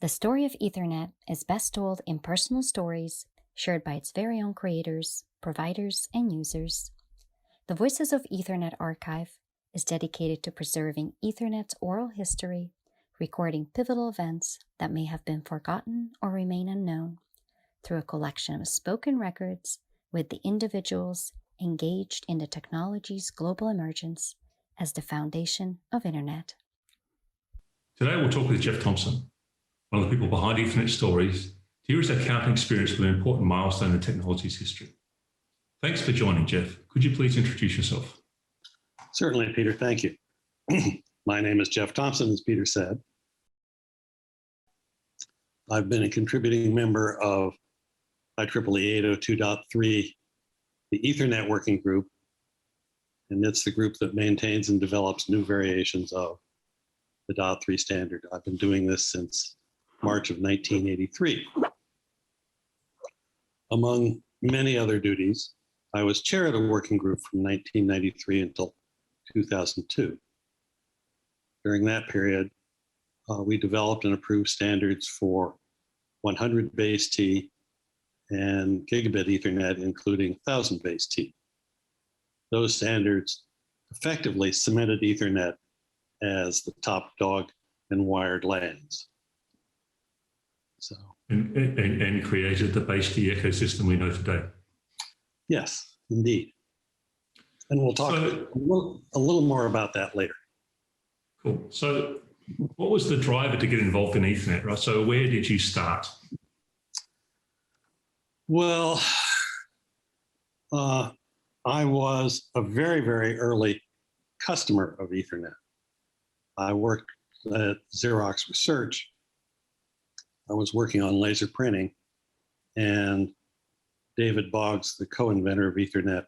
The story of Ethernet is best told in personal stories shared by its very own creators, providers, and users. The Voices of Ethernet archive is dedicated to preserving Ethernet's oral history, recording pivotal events that may have been forgotten or remain unknown, through a collection of spoken records with the individuals engaged in the technology's global emergence as the foundation of Internet. Today we'll talk with Geoff Thompson, one of the people behind Ethernet Stories, to hear his account and experience with an important milestone in technology's history. Thanks for joining, Geoff. Could you please introduce yourself? Certainly, Peter. Thank you. My name is Geoff Thompson, as Peter said. I've been a contributing member of IEEE 802.3, the Ethernet Working Group, and it's the group that maintains and develops new variations of the .3 standard. I've been doing this since March of 1983. Among many other duties, I was chair of the working group from 1993 until 2002. During that period, we developed and approved standards for 100 base T and Gigabit Ethernet, including 1000 base T. Those standards effectively cemented Ethernet as the top dog in wired LANs. So, and created the base T ecosystem we know today. Yes, indeed. And we'll talk a little more about that later. Cool. So what was the driver to get involved in Ethernet, right? So where did you start? Well, I was a very, very early customer of Ethernet. I worked at Xerox Research. I was working on laser printing, and David Boggs, the co-inventor of Ethernet,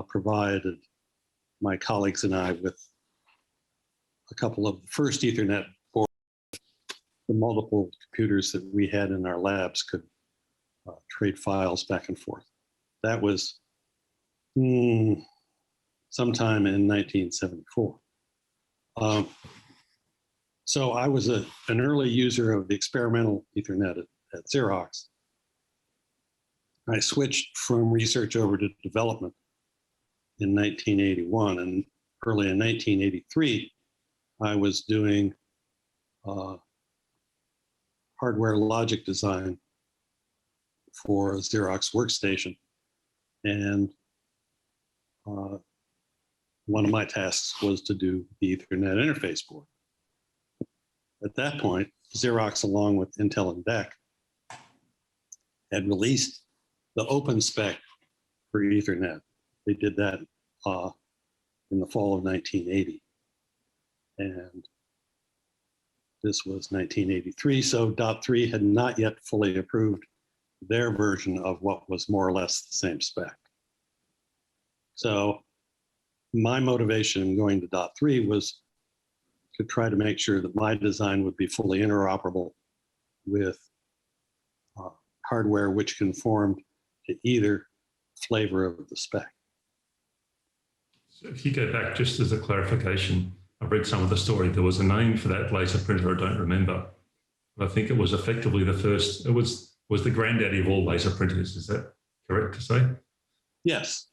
provided my colleagues and I with a couple of the first Ethernet boards. The multiple computers that we had in our labs could trade files back and forth. That was sometime in 1974. So I was an early user of the experimental Ethernet at Xerox. I switched from research over to development in 1981, and early in 1983, I was doing hardware logic design for a Xerox workstation. And one of my tasks was to do the Ethernet interface board. At that point, Xerox, along with Intel and DEC, had released the open spec for Ethernet. They did that in the fall of 1980. And this was 1983, so .3 had not yet fully approved their version of what was more or less the same spec. So my motivation in going to .3 was to try to make sure that my design would be fully interoperable with hardware which conformed to either flavor of the spec. So if you go back, just as a clarification, I've read some of the story. There was a name for that laser printer, I don't remember. But I think it was effectively the first, it was the granddaddy of all laser printers. Is that correct to say? Yes.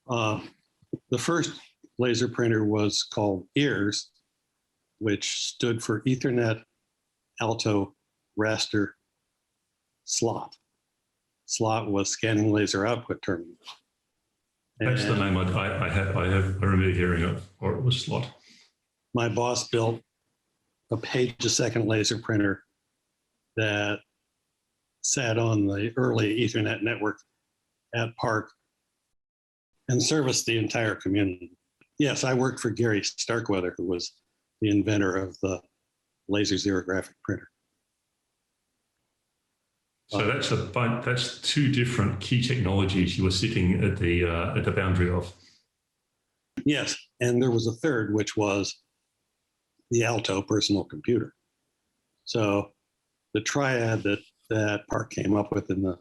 The first laser printer was called EARS, which stood for Ethernet Alto Raster Slot. Slot was scanning laser output terminal. That's the name I remember hearing of, or it was slot. My boss built a page-a-second laser printer that sat on the early Ethernet network at Park and serviced the entire community. Yes, I worked for Gary Starkweather, who was the inventor of the laser xerographic printer. So that's two different key technologies you were sitting at the boundary of. Yes, and there was a third, which was the Alto personal computer. So the triad that Park came up with in the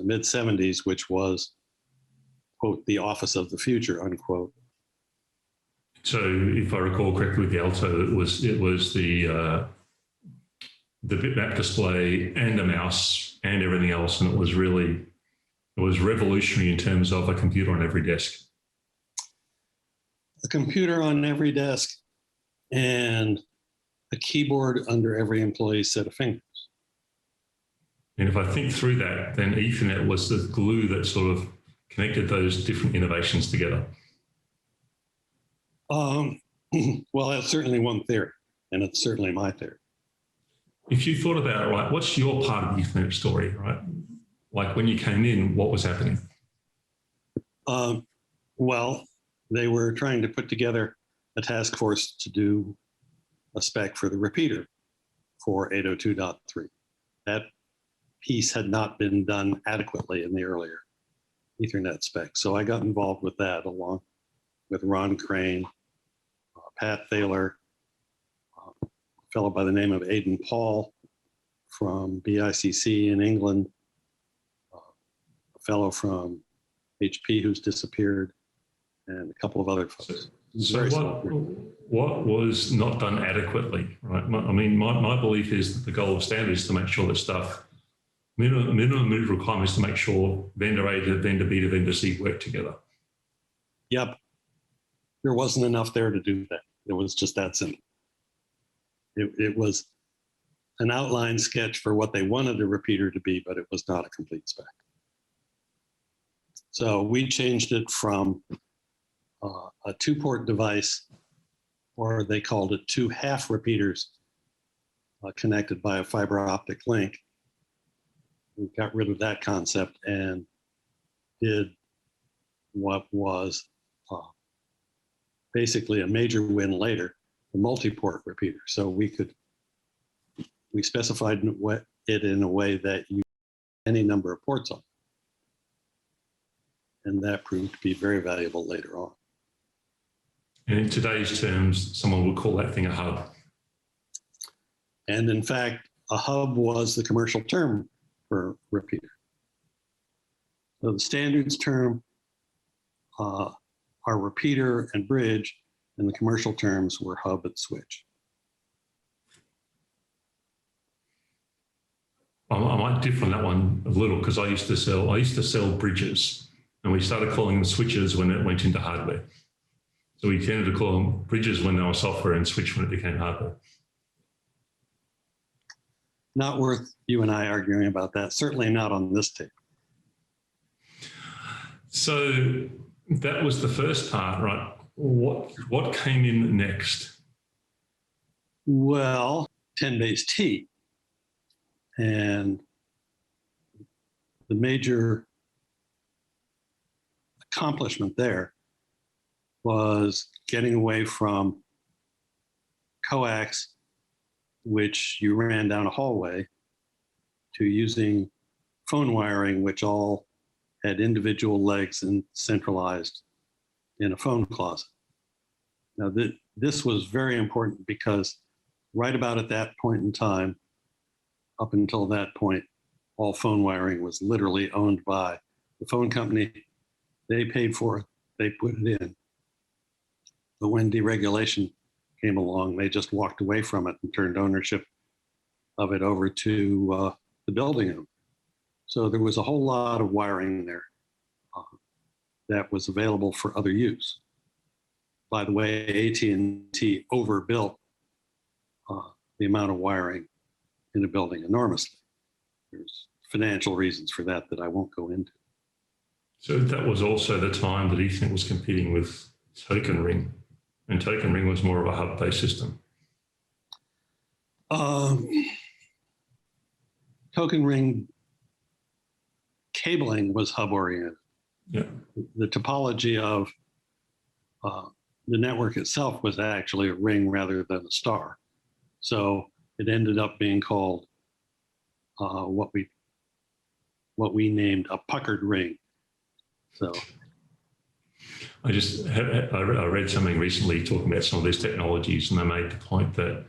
mid-70s, which was, quote, the office of the future, unquote, So if I recall correctly with the Alto, it was the bitmap display and a mouse and everything else, and it was revolutionary in terms of a computer on every desk. A computer on every desk and a keyboard under every employee's set of fingers. And if I think through that, then Ethernet was the glue that sort of connected those different innovations together. Well, that's certainly one theory, and it's certainly my theory. If you thought about it, right, what's your part of the Ethernet story, right? Like when you came in, what was happening? Well, they were trying to put together a task force to do a spec for the repeater for 802.3. That piece had not been done adequately in the earlier Ethernet spec. So I got involved with that along with Ron Crane, Pat Thaler, a fellow by the name of Aidan Paul from BICC in England, a fellow from HP who's disappeared, and a couple of other folks. So what was not done adequately, right? I mean, my belief is that the goal of standard is to make sure that stuff, minimum requirement is to make sure vendor A to vendor B to vendor C work together. Yep. There wasn't enough there to do that. It was just that simple. It was an outline sketch for what they wanted the repeater to be, but it was not a complete spec. So we changed it from a 2-port device, or they called it 2 half repeaters connected by a fiber optic link. We got rid of that concept and did what was basically a major win later, the multi-port repeater. So we specified it in a way that you any number of ports on. And that proved to be very valuable later on. And in today's terms, someone would call that thing a hub. And in fact, a hub was the commercial term for repeater. So the standards term are repeater and bridge, and the commercial terms were hub and switch. I might differ on that one a little because I used to sell bridges, and we started calling them switches when it went into hardware. So we tended to call them bridges when they were software and switch when it became hardware. Not worth you and I arguing about that. Certainly not on this tape. So that was the first part, right? What came in next? Well, 10 base T. And the major accomplishment there was getting away from coax, which you ran down a hallway, to using phone wiring, which all had individual legs and centralized in a phone closet. Now, this was very important because right about at that point in time, up until that point, all phone wiring was literally owned by the phone company. They paid for it, they put it in. But when deregulation came along, they just walked away from it and turned ownership of it over to the building owner. So there was a whole lot of wiring there that was available for other use. By the way, AT&T overbuilt the amount of wiring in a building enormously. There's financial reasons for that I won't go into. So that was also the time that Ethernet was competing with Token Ring, and Token Ring was more of a hub-based system. Token Ring cabling was hub-oriented. Yeah. The topology of the network itself was actually a ring rather than a star. So it ended up being called what we named a puckered ring. So I read something recently talking about some of these technologies, and they made the point that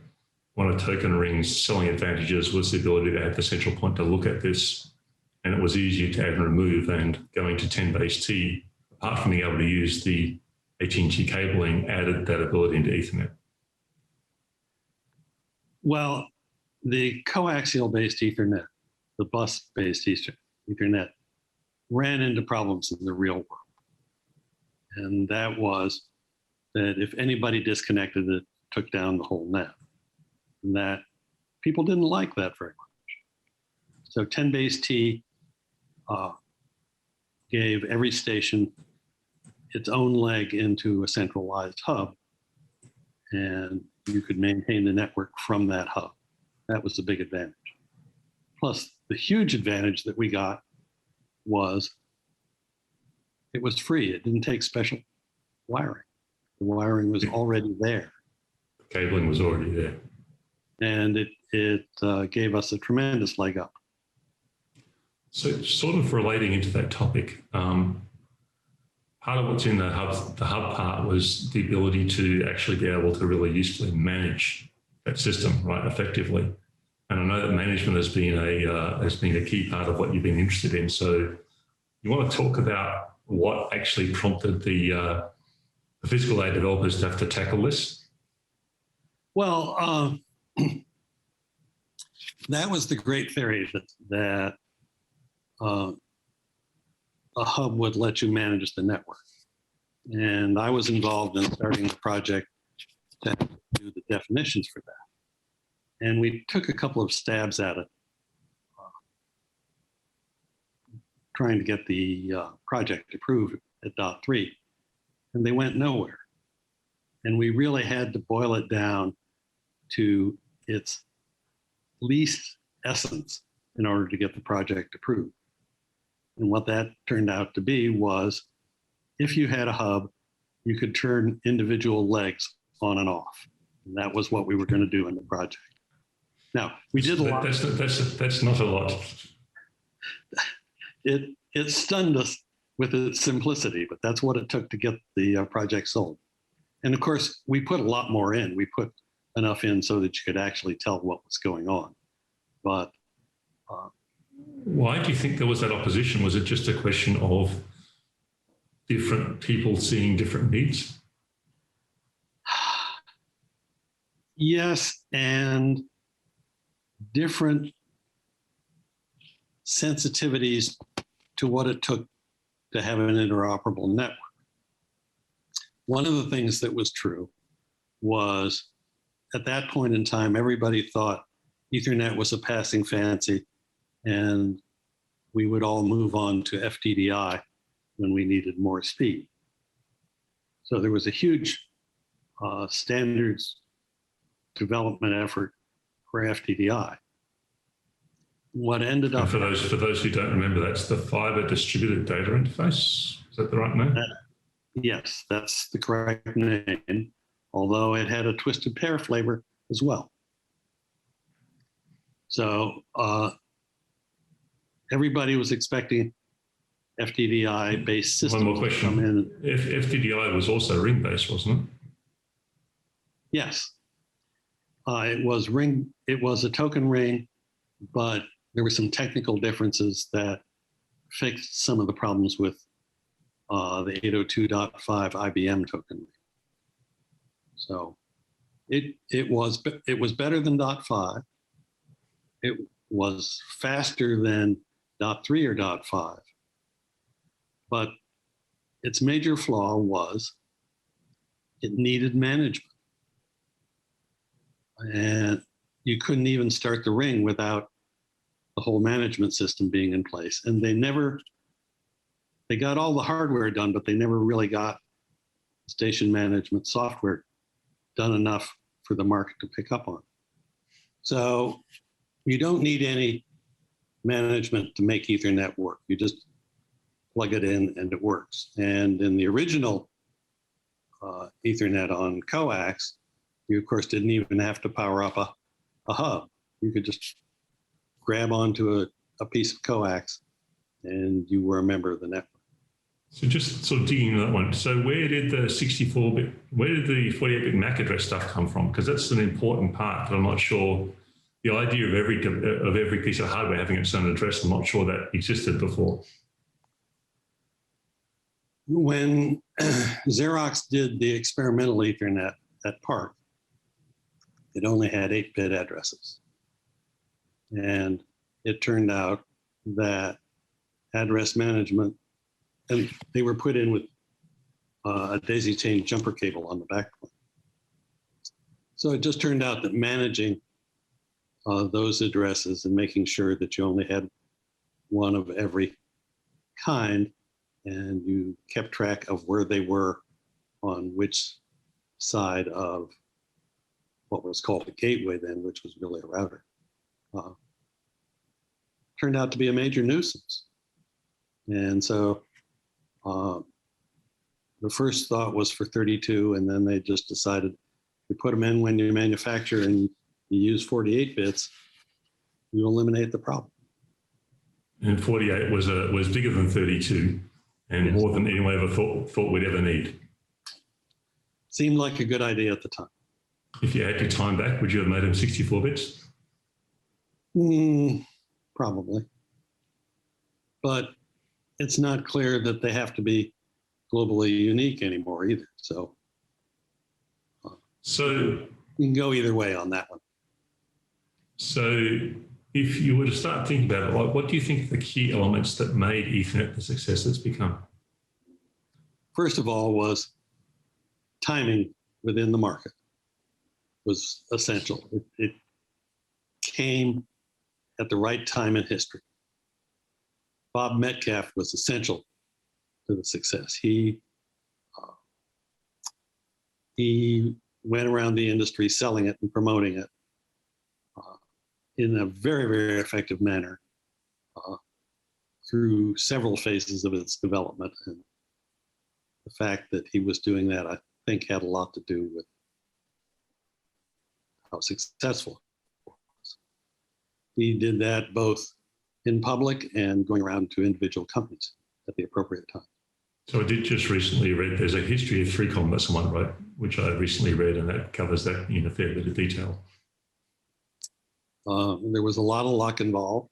one of Token Ring's selling advantages was the ability to have the central point to look at this, and it was easier to add and remove. And going to 10 base T, apart from being able to use the 8-inch cabling added that ability into Ethernet? Well, the coaxial-based Ethernet, the bus-based Ethernet, ran into problems in the real world. And that was that if anybody disconnected it, took down the whole net. And that people didn't like that very much. So 10BASE-T gave every station its own leg into a centralized hub, and you could maintain the network from that hub. That was the big advantage. Plus, the huge advantage that we got was it was free. It didn't take special wiring. The wiring was already there. The cabling was already there. And it gave us a tremendous leg up. So sort of relating into that topic, part of what's in the hub part was the ability to actually be able to really usefully manage that system, right, effectively. And I know that management has been a key part of what you've been interested in. So you want to talk about what actually prompted the physical aid developers to have to tackle this? Well, that was the great theory that a hub would let you manage the network. And I was involved in starting the project to do the definitions for that. And we took a couple of stabs at it, trying to get the project approved at .3, and they went nowhere. And we really had to boil it down to its least essence in order to get the project approved. And what that turned out to be was, if you had a hub, you could turn individual legs on and off. And that was what we were going to do in the project. Now, we did a lot. That's not a lot. It stunned us with its simplicity, but that's what it took to get the project sold. And of course, we put a lot more in. We put enough in so that you could actually tell what was going on. But why do you think there was that opposition? Was it just a question of different people seeing different needs? Yes, and different sensitivities to what it took to have an interoperable network. One of the things that was true was, at that point in time, everybody thought Ethernet was a passing fancy and we would all move on to FTDI when we needed more speed. So there was a huge standards development effort for FTDI. What ended up— and for those who don't remember, that's the Fiber Distributed Data Interface. Is that the right name? Yes, that's the correct name, although it had a twisted pair flavor as well. So everybody was expecting FTDI-based systems. One more question. To come in. If FTDI was also ring-based, wasn't it? Yes. It was a token ring, but there were some technical differences that fixed some of the problems with the 802.5 IBM token ring. So it was better than .5. It was faster than .3 or .5. But its major flaw was it needed management. And you couldn't even start the ring without the whole management system being in place. And they got all the hardware done, but they never really got station management software done enough for the market to pick up on. So you don't need any management to make Ethernet work. You just plug it in and it works. And in the original Ethernet on coax, you of course didn't even have to power up a hub. You could just grab onto a piece of coax and you were a member of the network. So just sort of digging into that one. So where did the 64-bit, where did the 48-bit MAC address stuff come from? Because that's an important part, but I'm not sure the idea of every piece of hardware having its own address, I'm not sure that existed before. when Xerox did the experimental Ethernet at Park, it only had 8-bit addresses. And it turned out that address management, and they were put in with a daisy chain jumper cable on the backplane. So it just turned out that managing those addresses and making sure that you only had one of every kind, and you kept track of where they were on which side of what was called a gateway then, which was really a router, turned out to be a major nuisance. And so the first thought was for 32, and then they just decided you put them in when you manufacture and you use 48 bits, you eliminate the problem. And 48 was bigger than 32 and more than anyone ever thought we'd ever need. Seemed like a good idea at the time. If you had your time back, would you have made them 64 bits? Probably. But it's not clear that they have to be globally unique anymore either. So you can go either way on that one. So if you were to start thinking about it, what do you think are the key elements that made Ethernet the success it's become? First of all was timing within the market was essential. It came at the right time in history. Bob Metcalfe was essential to the success. He went around the industry selling it and promoting it in a very, very effective manner through several phases of its development. And the fact that he was doing that, I think, had a lot to do with how successful it was. He did that both in public and going around to individual companies at the appropriate time. So I did just recently read, there's a history of 3Com that someone wrote, which I recently read, and that covers that in a fair bit of detail. There was a lot of luck involved.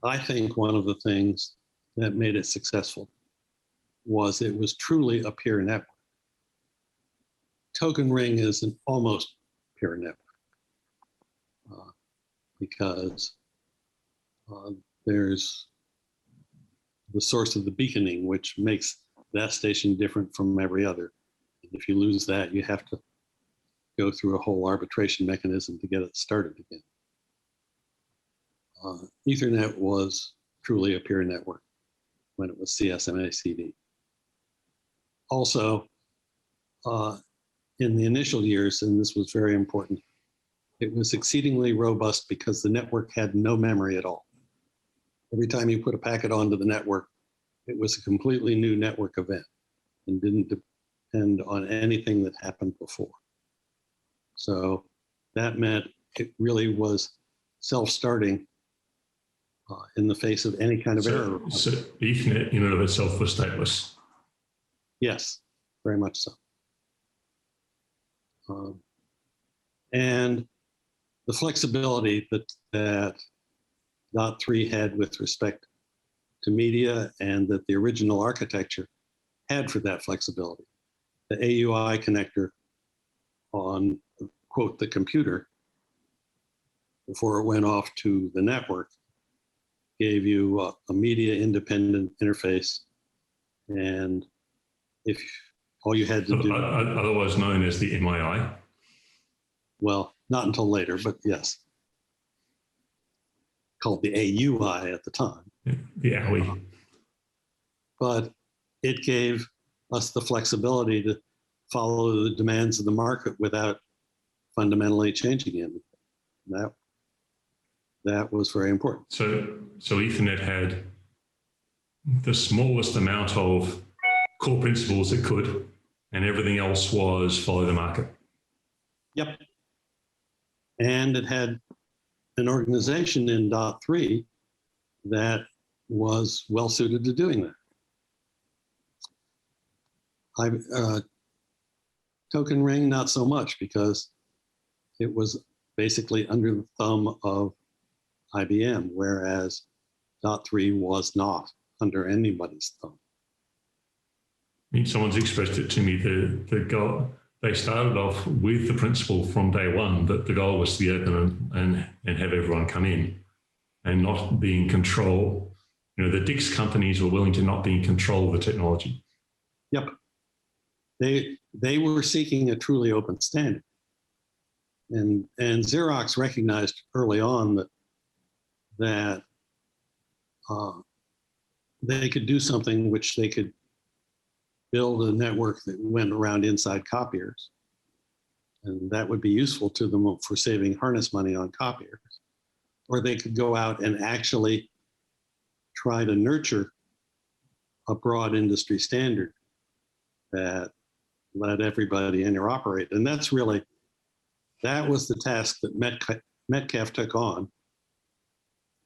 I think one of the things that made it successful was it was truly a peer network. Token Ring is an almost peer network because there's the source of the beaconing, which makes that station different from every other. If you lose that, you have to go through a whole arbitration mechanism to get it started again. Ethernet was truly a peer network when it was CSMA-CD. Also, in the initial years, and this was very important, it was exceedingly robust because the network had no memory at all. Every time you put a packet onto the network, it was a completely new network event and didn't depend on anything that happened before. So that meant it really was self-starting in the face of any kind of error. So Ethernet in and of itself was stateless? Yes, very much so. And the flexibility that .3 had with respect to media and that the original architecture had for that flexibility. The AUI connector on, quote, the computer, before it went off to the network, gave you a media independent interface. And if all you had to do... Otherwise known as the MII? Well, not until later, but yes. Called the AUI at the time. The AUI. But it gave us the flexibility to follow the demands of the market without fundamentally changing anything. That was very important. So Ethernet had the smallest amount of core principles it could, and everything else was follow the market. Yep. And it had an organization in .3 that was well suited to doing that. Token Ring, not so much, because it was basically under the thumb of IBM, whereas .3 was not under anybody's thumb. mean, someone's expressed it to me. The goal, they started off with the principle from day one that the goal was to be open and have everyone come in and not be in control. The DICS companies were willing to not be in control of the technology. Yep. They were seeking a truly open standard. And Xerox recognized early on that they could do something which they could build a network that went around inside copiers. And that would be useful to them for saving harness money on copiers. Or they could go out and actually try to nurture a broad industry standard that let everybody interoperate. And that was the task that Metcalf took on.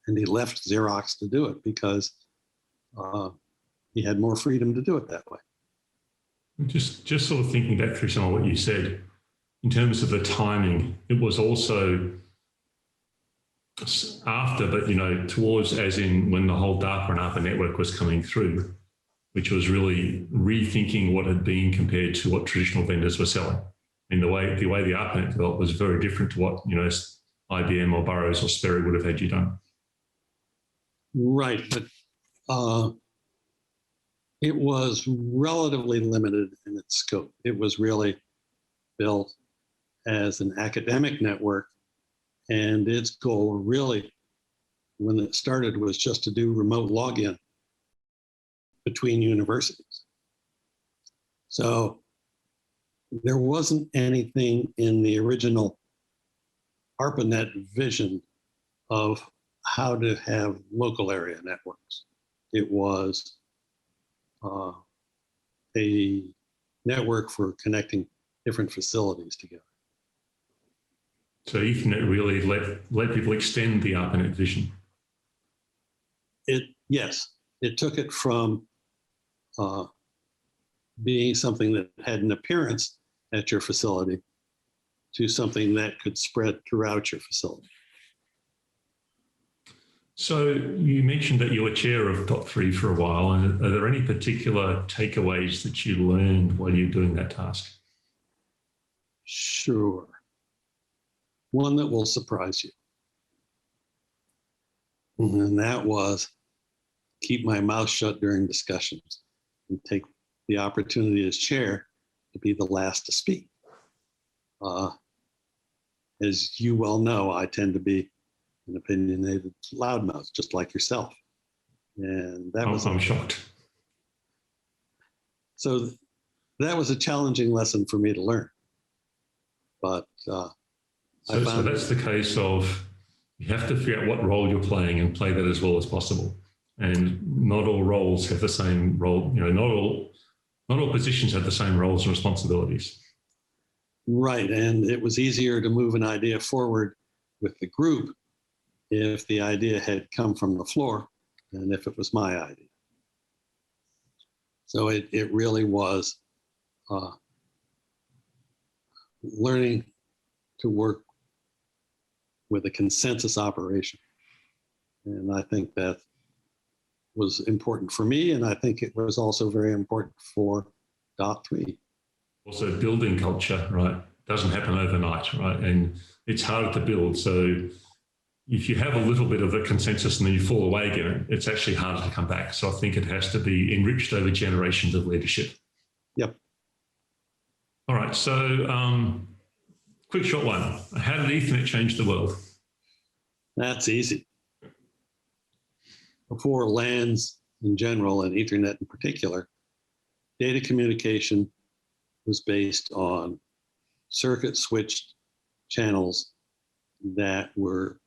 And he left Xerox to do it because he had more freedom to do it that way. Just sort of thinking back through some of what you said, in terms of the timing, it was also after, but towards, as in when the whole darker and ARPA network was coming through, which was really rethinking what had been compared to what traditional vendors were selling. And the way the ARPANET developed was very different to what IBM or Burroughs or Sperry would have had you done. Right, but it was relatively limited in its scope. It was really built as an academic network, and its goal really, when it started, was just to do remote login between universities. So there wasn't anything in the original ARPANET vision of how to have local area networks. It was a network for connecting different facilities together. So Ethernet really let people extend the ARPANET vision. Yes, it took it from being something that had an appearance at your facility to something that could spread throughout your facility. So you mentioned that you were chair of Dot3 for a while, and are there any particular takeaways that you learned while you're doing that task? Sure. One that will surprise you. And that was keep my mouth shut during discussions and take the opportunity as chair to be the last to speak. As you well know, I tend to be an opinionated loudmouth, just like yourself. And that was— I'm shocked. So that was a challenging lesson for me to learn. But so that's the case of you have to figure out what role you're playing and play that as well as possible. And not all roles have the same role. Not all positions have the same roles and responsibilities. Right, and it was easier to move an idea forward with the group if the idea had come from the floor than if it was my idea. So it really was learning to work with a consensus operation. And I think that was important for me, and I think it was also very important for Dot3. Also building culture, right, doesn't happen overnight, right? And it's harder to build. So if you have a little bit of a consensus and then you fall away again, it's actually harder to come back. So I think it has to be enriched over generations of leadership. Yep. All right, so quick short one. How did Ethernet change the world? That's easy. Before LANs in general and Ethernet in particular, data communication was based on circuit switched channels that were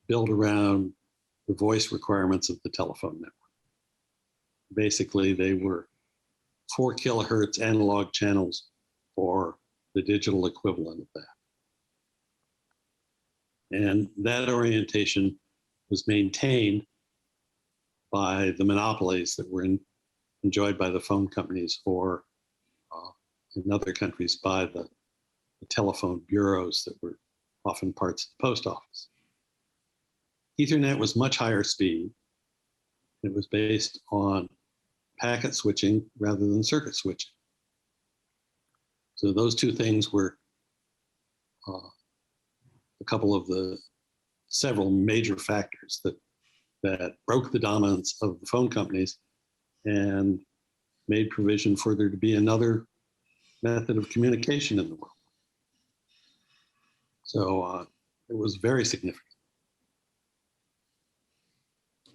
built around the voice requirements of the telephone network. Basically, they were 4 kilohertz analog channels or the digital equivalent of that. And that orientation was maintained by the monopolies that were enjoyed by the phone companies, or in other countries by the telephone bureaus that were often parts of the post office. Ethernet was much higher speed. It was based on packet switching rather than circuit switching. So those two things were a couple of the several major factors that broke the dominance of the phone companies and made provision for there to be another method of communication in the world. So it was very significant.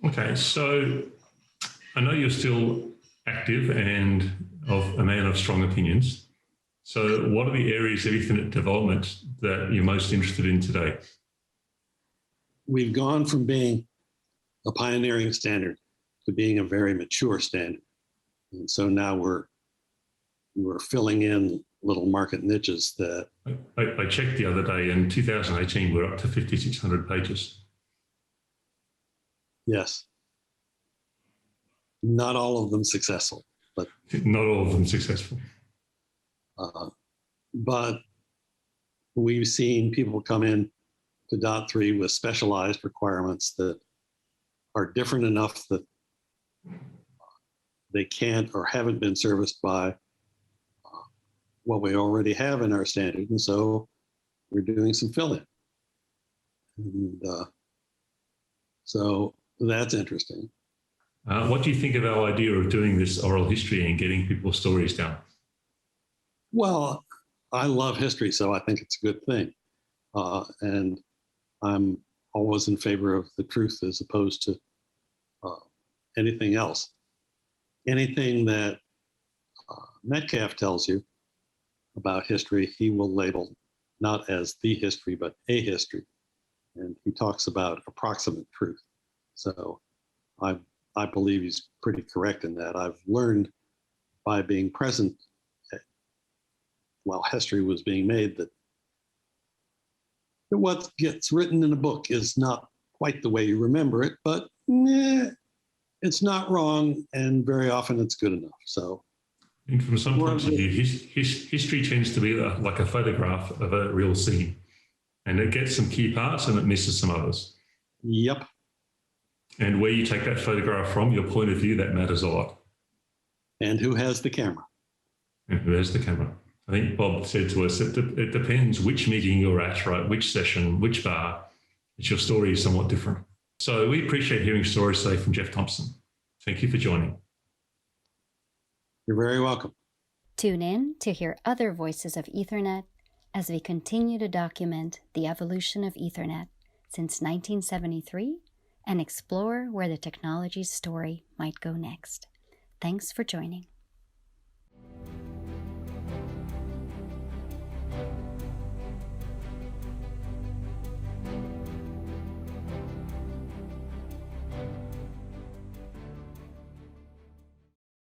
Okay, so I know you're still active and a man of strong opinions. So what are the areas of Ethernet development that you're most interested in today? We've gone from being a pioneering standard to being a very mature standard. And so now we're filling in little market niches that... I checked the other day, in 2018, we're up to 5,600 pages. Yes. Not all of them successful, but... Not all of them successful. But we've seen people come in to .3 with specialized requirements that are different enough that they can't or haven't been serviced by what we already have in our standard. And so we're doing some fill-in. And so that's interesting. What do you think of our idea of doing this oral history and getting people's stories down? Well, I love history, so I think it's a good thing. And I'm always in favor of the truth as opposed to anything else. Anything that Metcalfe tells you about history, he will label not as the history, but a history. And he talks about approximate truth. So I believe he's pretty correct in that. I've learned by being present while history was being made that what gets written in a book is not quite the way you remember it, but it's not wrong, and very often it's good enough. So, and from some points of view, history tends to be like a photograph of a real scene, and it gets some key parts and it misses some others. Yep. And where you take that photograph from, your point of view, that matters a lot. And who has the camera? And who has the camera? I think Bob said to us, it depends which meeting you're at, right? Which session, which bar. Your story is somewhat different. So we appreciate hearing stories today from Geoff Thompson. Thank you for joining. You're very welcome. Tune in to hear other voices of Ethernet as we continue to document the evolution of Ethernet since 1973 and explore where the technology's story might go next. Thanks for joining.